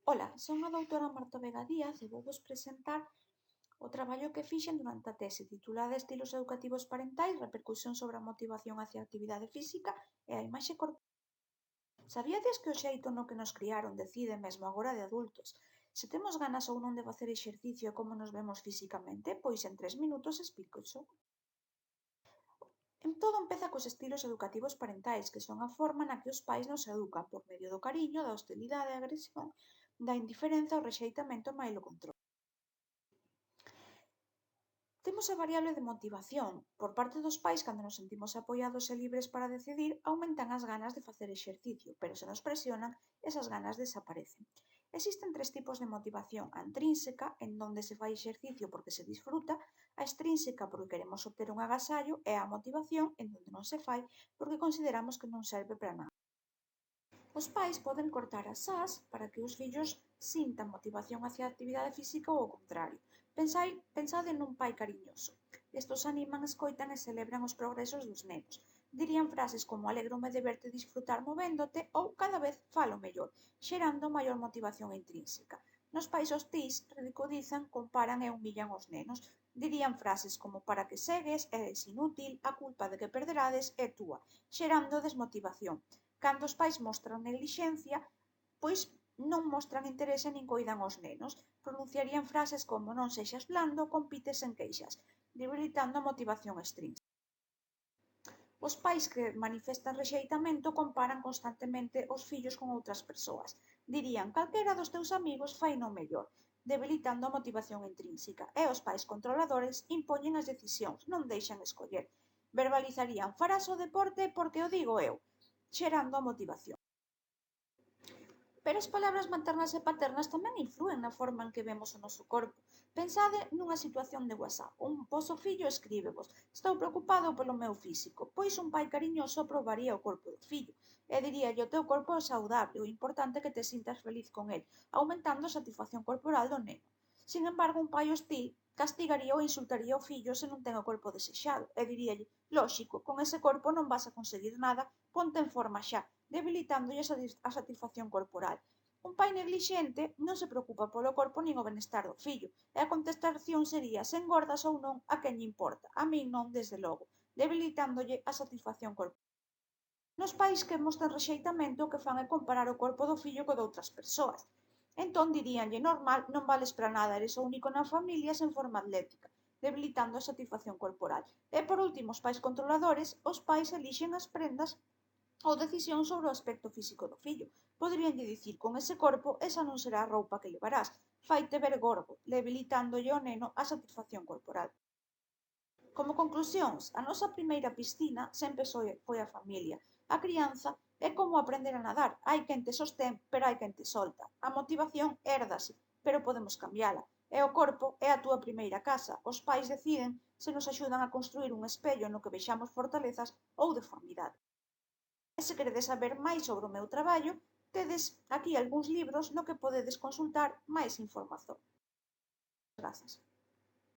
Ola, son a doutora Marta Vega Díaz e vou vos presentar o traballo que fixen durante a tese titulada Estilos educativos parentais, repercusión sobre a motivación hacia a actividade física e a imaxe corporal. Sabíades que o xeito no que nos criaron decide mesmo agora de adultos se temos ganas ou non de facer exercicio e como nos vemos fisicamente? Pois en 3 minutos explico iso. En todo empeza cos estilos educativos parentais, que son a forma na que os pais nos educan por medio do cariño, da hostilidade e agresión, da indiferenza, o rexeitamento e mailo control. Temos a variable de motivación. Por parte dos pais, cando nos sentimos apoiados e libres para decidir, aumentan as ganas de facer exercicio, pero se nos presionan, esas ganas desaparecen. Existen 3 tipos de motivación: a intrínseca, en donde se fai exercicio porque se disfruta; a extrínseca, porque queremos obter un agasallo; e a motivación, en donde non se fai porque consideramos que non serve para nada. Os pais poden cortar as ás para que os fillos sintan motivación hacia a actividade física ou ao contrario. Pensade nun pai cariñoso. Estos animan, escoitan e celebran os progresos dos nenos. Dirían frases como alégrome de verte disfrutar movéndote ou cada vez falo mellor, xerando maior motivación intrínseca. Nos pais hostís ridiculizan, comparan e humillan os nenos. Dirían frases como para que segues, eres inútil, a culpa de que perderades é túa, xerando desmotivación. Cando os pais mostran neglixencia, pois non mostran interese nin coidan os nenos. Pronunciarían frases como non sexas blando, compites sen queixas, debilitando a motivación extrínseca. Os pais que manifestan rexeitamento comparan constantemente os fillos con outras persoas. Dirían calquera dos teus amigos faino mellor, debilitando a motivación intrínseca. E os pais controladores impoñen as decisións, non deixan escoller. Verbalizarían farás o deporte porque o digo eu, xerando a motivación. Pero as palabras maternas e paternas tamén influen na forma en que vemos o noso corpo. Pensade nunha situación de WhatsApp. Un voso fillo escríbevos: estou preocupado polo meu físico. Pois un pai cariñoso aprobaría o corpo do fillo e diríalle: o teu corpo é saudable, o importante é que te sintas feliz con el, aumentando a satisfacción corporal do neno. Sin embargo, un pai hostil castigaría ou insultaría o fillo se non ten o corpo desexado e diríalle: lóxico, con ese corpo non vas a conseguir nada, ponte en forma xa, debilitándolle a satisfacción corporal. Un pai neglixente non se preocupa polo corpo nin o benestar do fillo, e a contestación sería: se engordas ou non, a quen lle importa? A min non, desde logo, debilitándolle a satisfacción corporal. Nos pais que mostran rexeitamento, o que fan é comparar o corpo do fillo co doutras persoas. Entón diríanlle: normal, non vales para nada, eres o único na familia sen forma atlética, debilitando a satisfacción corporal. E por último, os pais controladores, os pais elixen as prendas ou decisión sobre o aspecto físico do fillo. Poderíanlle dicir: con ese corpo, esa non será a roupa que levarás, faite ver gordo, debilitándolle ao neno a satisfacción corporal. Como conclusións, a nosa primeira piscina sempre foi a familia. A crianza é como aprender a nadar: hai quen te sostén, pero hai quen te solta. A motivación hérdase, pero podemos cambiala. E o corpo é a túa primeira casa. Os pais deciden se nos axudan a construir un espello no que vexamos fortalezas ou deformidade. E se queredes saber máis sobre o meu traballo, tedes aquí algúns libros no que podedes consultar máis información. Grazas.